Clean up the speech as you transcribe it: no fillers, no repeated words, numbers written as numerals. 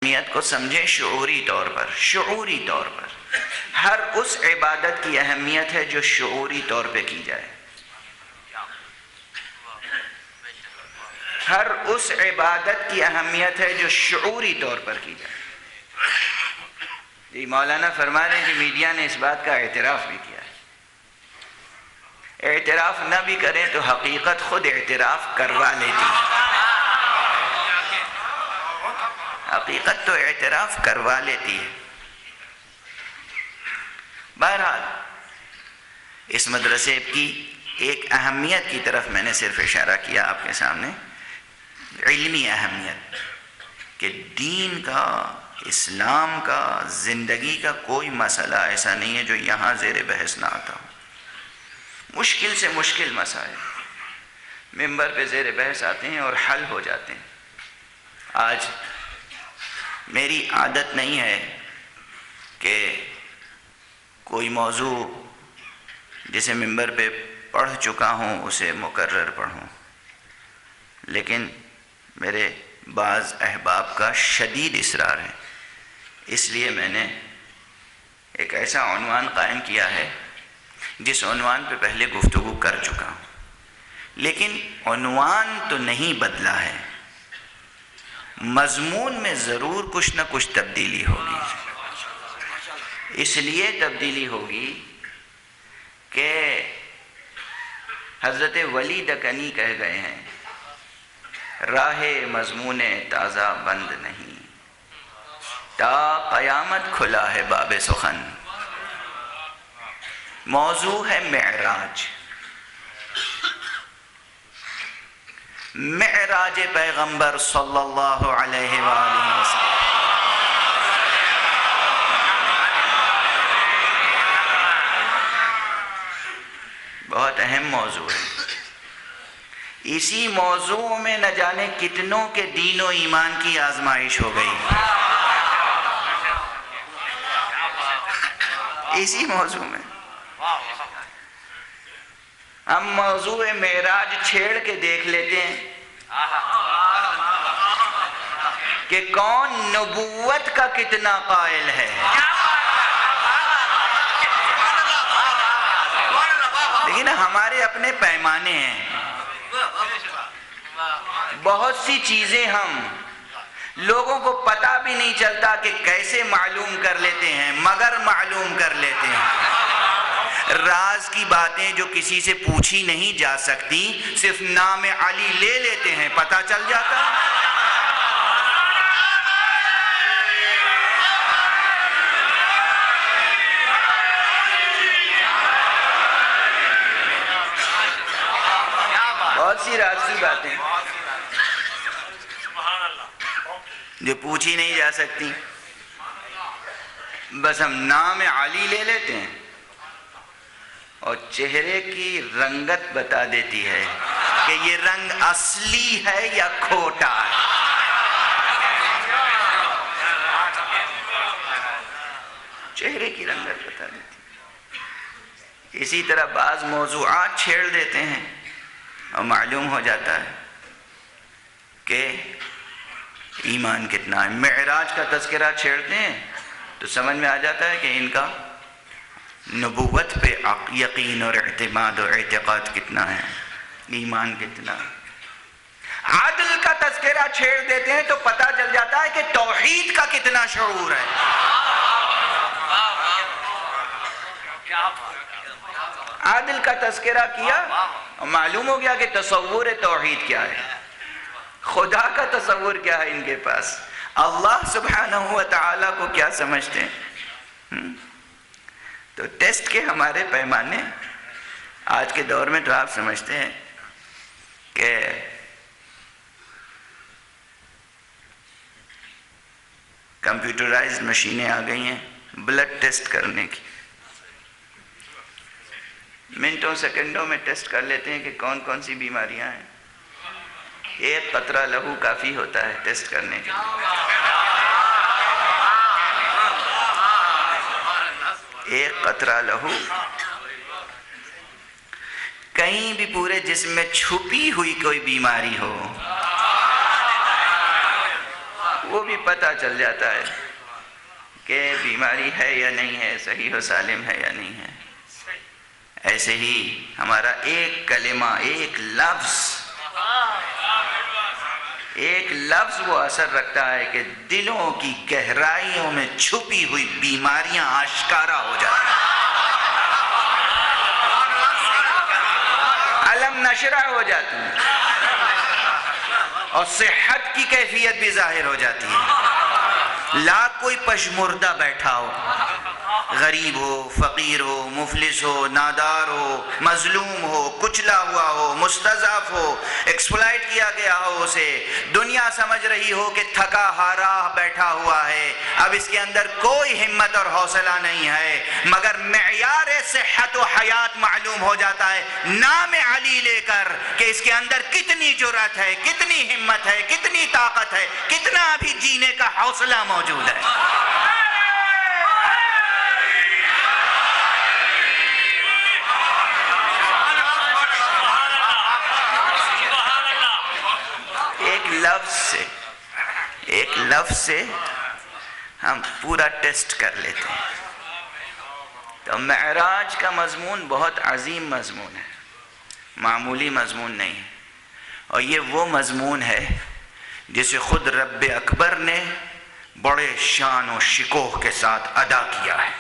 اہمیت کو سمجھیں شعوری طور پر. شعوری طور پر ہر اس عبادت کی اہمیت ہے جو شعوری طور پہ کی جائے. ہر اس عبادت کی اہمیت ہے جو شعوری طور پر کی جائے. جی مولانا فرما رہے ہیں کہ میڈیا نے اس بات کا اعتراف بھی کیا ہے. اعتراف نہ بھی کریں تو حقیقت خود اعتراف کروا لیتی ہے. حقیقت تو اعتراف کروا لیتی ہے. بہرحال اس مدرسے کی ایک اہمیت کی طرف میں نے صرف اشارہ کیا آپ کے سامنے، علمی اہمیت، کہ دین کا، اسلام کا، زندگی کا کوئی مسئلہ ایسا نہیں ہے جو یہاں زیر بحث نہ آتا ہو. مشکل سے مشکل مسائل ممبر پہ زیر بحث آتے ہیں اور حل ہو جاتے ہیں. آج میری عادت نہیں ہے کہ کوئی موضوع جسے ممبر پہ پڑھ چکا ہوں اسے مکرر پڑھوں، لیکن میرے بعض احباب کا شدید اصرار ہے، اس لیے میں نے ایک ایسا عنوان قائم کیا ہے جس عنوان پہ پہلے گفتگو کر چکا ہوں، لیکن عنوان تو نہیں بدلا ہے، مضمون میں ضرور کچھ نہ کچھ تبدیلی ہوگی. اس لیے تبدیلی ہوگی کہ حضرت ولی دکنی کہہ گئے ہیں، راہ مضمون تازہ بند نہیں، تا قیامت کھلا ہے باب سخن. موضوع ہے معراج، معراج پیغمبر صلی اللہ علیہ وآلہ وسلم. بہت اہم موضوع ہے. اسی موضوع میں نہ جانے کتنوں کے دین و ایمان کی آزمائش ہو گئی. اسی موضوع میں ہم موضوع معراج چھیڑ کے دیکھ لیتے ہیں کہ کون نبوت کا کتنا قائل ہے. لیکن ہمارے اپنے پیمانے ہیں. بہت سی چیزیں ہم لوگوں کو پتہ بھی نہیں چلتا کہ کیسے معلوم کر لیتے ہیں، مگر معلوم کر لیتے ہیں. راز کی باتیں جو کسی سے پوچھی نہیں جا سکتی صرف نام علی لے لیتے ہیں، پتہ چل جاتا. بہت سی راز کی باتیں جو پوچھی نہیں جا سکتی، بس ہم نام علی لے لیتے ہیں اور چہرے کی رنگت بتا دیتی ہے کہ یہ رنگ اصلی ہے یا کھوٹا ہے. چہرے کی رنگت بتا دیتی ہے. اسی طرح بعض موضوعات چھیڑ دیتے ہیں اور معلوم ہو جاتا ہے کہ ایمان کتنا ہے. معراج کا تذکرہ چھیڑتے ہیں تو سمجھ میں آ جاتا ہے کہ ان کا نبوت پہ یقین اور اعتماد اور اعتقاد کتنا ہے، ایمان کتنا ہے. عدل کا تذکرہ چھیڑ دیتے ہیں تو پتہ چل جاتا ہے کہ توحید کا کتنا شعور ہے. عادل کا تذکرہ کیا اور معلوم ہو گیا کہ تصور توحید کیا ہے، خدا کا تصور کیا ہے ان کے پاس، اللہ سبحانہ و تعالیٰ کو کیا سمجھتے ہیں. تو ٹیسٹ کے ہمارے پیمانے آج کے دور میں تو آپ سمجھتے ہیں کہ کمپیوٹرائزڈ مشینیں آ گئی ہیں بلڈ ٹیسٹ کرنے کی. منٹوں سیکنڈوں میں ٹیسٹ کر لیتے ہیں کہ کون کون سی بیماریاں ہیں. ایک قطرہ لہو کافی ہوتا ہے ٹیسٹ کرنے کے لیے. ایک قطرہ لہو کہیں بھی پورے جسم میں چھپی ہوئی کوئی بیماری ہو وہ بھی پتہ چل جاتا ہے کہ بیماری ہے یا نہیں ہے، صحیح و سالم ہے یا نہیں ہے۔ ایسے ہی ہمارا ایک کلمہ، ایک لفظ وہ اثر رکھتا ہے کہ دلوں کی گہرائیوں میں چھپی ہوئی بیماریاں آشکارا ہو جاتی ہیں، علم نشرہ ہو جاتی ہیں، اور صحت کی کیفیت بھی ظاہر ہو جاتی ہے۔ لاکھ کوئی پشمردہ بیٹھا ہو، غریب ہو، فقیر ہو، مفلس ہو، نادار ہو، مظلوم ہو، کچلا ہوا ہو، مستضعف ہو، ایکسپلائٹ کیا گیا ہو، اسے دنیا سمجھ رہی ہو کہ تھکا ہارا بیٹھا ہوا ہے، اب اس کے اندر کوئی ہمت اور حوصلہ نہیں ہے، مگر معیار صحت و حیات معلوم ہو جاتا ہے نام علی لے کر کہ اس کے اندر کتنی جرأت ہے، کتنی ہمت ہے، کتنی طاقت ہے، کتنا ابھی جینے کا حوصلہ موجود ہے۔ ایک لفظ سے ہم پورا ٹیسٹ کر لیتے ہیں۔ تو معراج کا مضمون بہت عظیم مضمون ہے، معمولی مضمون نہیں ہے، اور یہ وہ مضمون ہے جسے خود رب اکبر نے بڑے شان و شکوہ کے ساتھ ادا کیا ہے۔